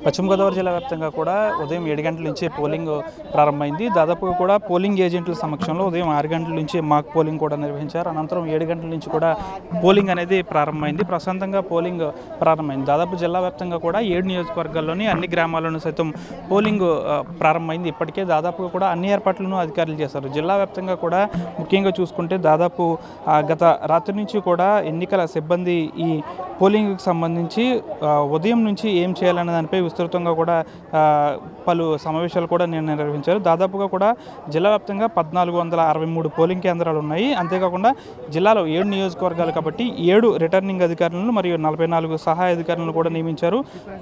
పశ్చిమ గోదావరి జిల్లా వ్యాప్తంగా కూడా ఉదయం 7 గంటల నుంచి పోలింగ్ ప్రారంభమైంది. దాదాపుగా కూడా పోలింగ్ ఏజెంట్ల సమక్షంలో ఉదయం 6 గంటల నుంచి మాక్ పోలింగ్ కూడా నిర్వహించారు. అనంతరం 7 గంటల నుంచి కూడా పోలింగ్ అనేది ప్రారంభమైంది. ప్రశాంతంగా పోలింగ్ ప్రారంభమైంది. దాదాపు జిల్లా వ్యాప్తంగా కూడా 7 నియోజకవర్గాల్లోని అన్ని గ్రామాల్లోనూ సైతం పోలింగ్ ప్రారంభమైంది. ఇప్పటికే దాదాపుగా కూడా అన్ని ఏర్పాట్లను అధికారులు చేశారు. జిల్లా వ్యాప్తంగా కూడా ముఖ్యంగా చూసుకుంటే దాదాపు గత రాత్రి నుంచి కూడా ఎన్నికల సిబ్బంది ఈ పోలింగ్కి సంబంధించి ఉదయం నుంచి ఏం చేయాలనే దానిపై విస్తృతంగా కూడా పలు సమావేశాలు కూడా నిర్వహించారు. దాదాపుగా కూడా జిల్లా వ్యాప్తంగా 1463 పోలింగ్ కేంద్రాలు ఉన్నాయి. అంతేకాకుండా జిల్లాలో 7 నియోజకవర్గాలు కాబట్టి 7 రిటర్నింగ్ అధికారులను మరియు 44 సహాయ అధికారులను కూడా నియమించారు.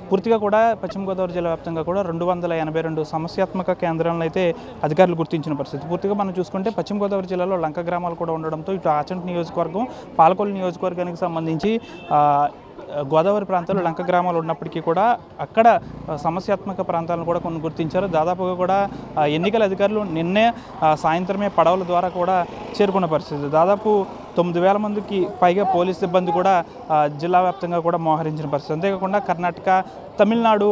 పూర్తిగా కూడా పశ్చిమ గోదావరి జిల్లా వ్యాప్తంగా కూడా 282 సమస్యాత్మక కేంద్రాలను అయితే అధికారులు గుర్తించిన పరిస్థితి. పూర్తిగా మనం చూసుకుంటే పశ్చిమ గోదావరి జిల్లాలో లంక గ్రామాలు కూడా ఉండడంతో ఇటు ఆచంట నియోజకవర్గం, పాలకొల్లు నియోజకవర్గానికి సంబంధించి గోదావరి ప్రాంతాల్లో లంక గ్రామాలు ఉన్నప్పటికీ కూడా అక్కడ సమస్యాత్మక ప్రాంతాలను కూడా కొన్ని గుర్తించారు. దాదాపుగా కూడా ఎన్నికల అధికారులు నిన్నే సాయంత్రమే పడవల ద్వారా కూడా చేరుకున్న పరిస్థితి. దాదాపు 9,000 మందికి పైగా పోలీస్ సిబ్బంది కూడా జిల్లా వ్యాప్తంగా కూడా మోహరించిన పరిస్థితి. అంతేకాకుండా కర్ణాటక, తమిళనాడు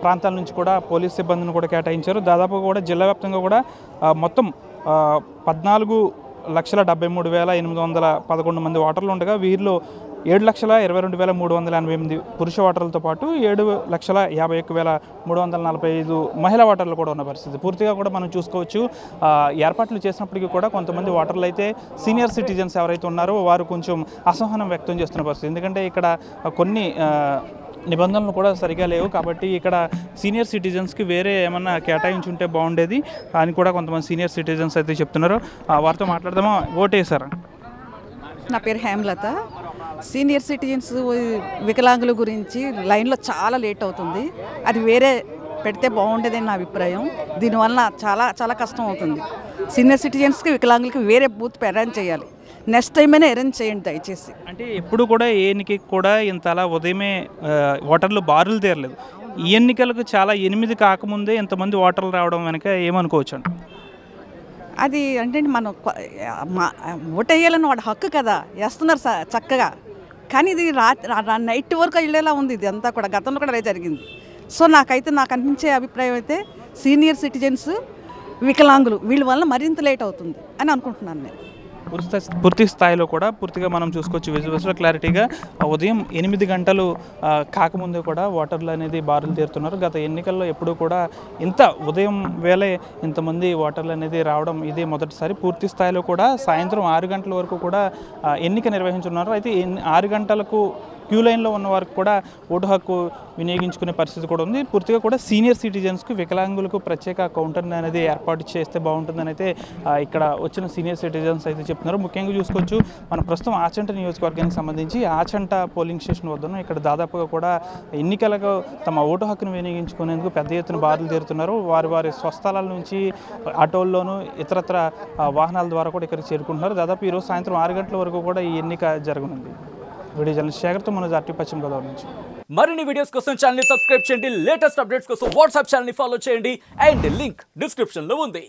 ప్రాంతాల నుంచి కూడా పోలీస్ సిబ్బందిని కూడా కేటాయించారు. దాదాపుగా కూడా జిల్లా వ్యాప్తంగా కూడా మొత్తం 14,73,811 మంది ఓటర్లు ఉండగా వీరిలో 7,22,388 పురుష ఓటర్లతో పాటు 7,51,345 మహిళా ఓటర్లు కూడా ఉన్న పరిస్థితి. పూర్తిగా కూడా మనం చూసుకోవచ్చు. ఏర్పాట్లు చేసినప్పటికీ కూడా కొంతమంది ఓటర్లు అయితే సీనియర్ సిటిజన్స్ ఎవరైతే ఉన్నారో వారు కొంచెం అసహనం వ్యక్తం చేస్తున్న పరిస్థితి. ఎందుకంటే ఇక్కడ కొన్ని నిబంధనలు కూడా సరిగా లేవు కాబట్టి ఇక్కడ సీనియర్ సిటిజన్స్కి వేరే ఏమన్నా కేటాయించుంటే బాగుండేది అని కూడా కొంతమంది సీనియర్ సిటిజన్స్ అయితే చెప్తున్నారు. వారితో మాట్లాడదామా? ఓటేసారా? నా పేరు హేమలత. సీనియర్ సిటిజన్స్ వికలాంగుల గురించి లైన్లో చాలా లేట్ అవుతుంది. అది వేరే పెడితే బాగుండేదని నా అభిప్రాయం. దీనివల్ల చాలా చాలా కష్టం అవుతుంది. సీనియర్ సిటిజన్స్కి వికలాంగులకి వేరే బూత్ అరేంజ్ చేయాలి. నెక్స్ట్ టైం అయినా అరేంజ్ చేయండి దయచేసి. అంటే ఎప్పుడు కూడా ఏ ఎన్నికకి కూడా ఇంతలా ఉదయమే ఓటర్లు బారులు తీరలేదు. ఈ ఎన్నికలకు చాలా 8 కాకముందే ఇంతమంది ఓటర్లు రావడం వెనక ఏమనుకోవచ్చు అండి? అది అంటే మనం ఓటేయాలని వాడు హక్కు కదా, వేస్తున్నారు చక్కగా. కానీ ఇది నైట్ వరకు వెళ్ళేలా ఉంది. ఇది అంతా కూడా గతంలో కూడా అదే జరిగింది. సో నాకు అనిపించే అభిప్రాయం అయితే సీనియర్ సిటిజన్స్, వికలాంగులు వీళ్ళ వల్ల మరింత లేట్ అవుతుంది అని అనుకుంటున్నాను నేను. పూర్తి స్థాయిలో కూడా పూర్తిగా మనం చూసుకోవచ్చు. విజువల్స్లో క్లారిటీగా ఉదయం 8 గంటలు కాకముందే కూడా ఓటర్లు అనేది బారులు తీరుతున్నారు. గత ఎన్నికల్లో ఎప్పుడూ కూడా ఇంత ఉదయం వేళే ఇంతమంది ఓటర్లు అనేది రావడం ఇదే మొదటిసారి. పూర్తి స్థాయిలో కూడా సాయంత్రం 6 గంటల వరకు కూడా ఎన్నిక నిర్వహించున్నారు. అయితే 6 గంటలకు క్యూ లైన్లో ఉన్న వారికి కూడా ఓటు హక్కు వినియోగించుకునే పరిస్థితి కూడా ఉంది. పూర్తిగా కూడా సీనియర్ సిటిజన్స్కి, వికలాంగులకు ప్రత్యేక కౌంటర్ అనేది ఏర్పాటు చేస్తే బాగుంటుందని అయితే ఇక్కడ వచ్చిన సీనియర్ సిటిజన్స్ అయితే చెప్తున్నారు. ముఖ్యంగా చూసుకోవచ్చు, మన ప్రస్తుతం ఆచంట నియోజకవర్గానికి సంబంధించి ఆచంట పోలింగ్ స్టేషన్ వద్ద ఇక్కడ దాదాపుగా కూడా ఎన్నికలకు తమ ఓటు హక్కును వినియోగించుకునేందుకు పెద్ద ఎత్తున బారులు తీరుతున్నారు. వారి స్వస్థలాల నుంచి ఆటోల్లోనూ ఇతరత్ర వాహనాల ద్వారా కూడా ఇక్కడికి చేరుకుంటున్నారు. దాదాపు ఈరోజు సాయంత్రం 6 గంటల వరకు కూడా ఈ ఎన్నిక జరగనుంది. వీడియో జర్నలిస్ట్ శేఖర్తో మనోజ్, ఆర్టీ పశ్చిమ గోదావరి నుంచి. మరిన్ని వీడియోస్ కోసం ఛానల్ ని సబ్స్క్రైబ్ చేయండి. లేటెస్ట్ అప్డేట్స్ కోసం వాట్సాప్ ఛానల్ ని ఫాలో చేయండి. అండ్ లింక్ డిస్క్రిప్షన్ లో ఉంది.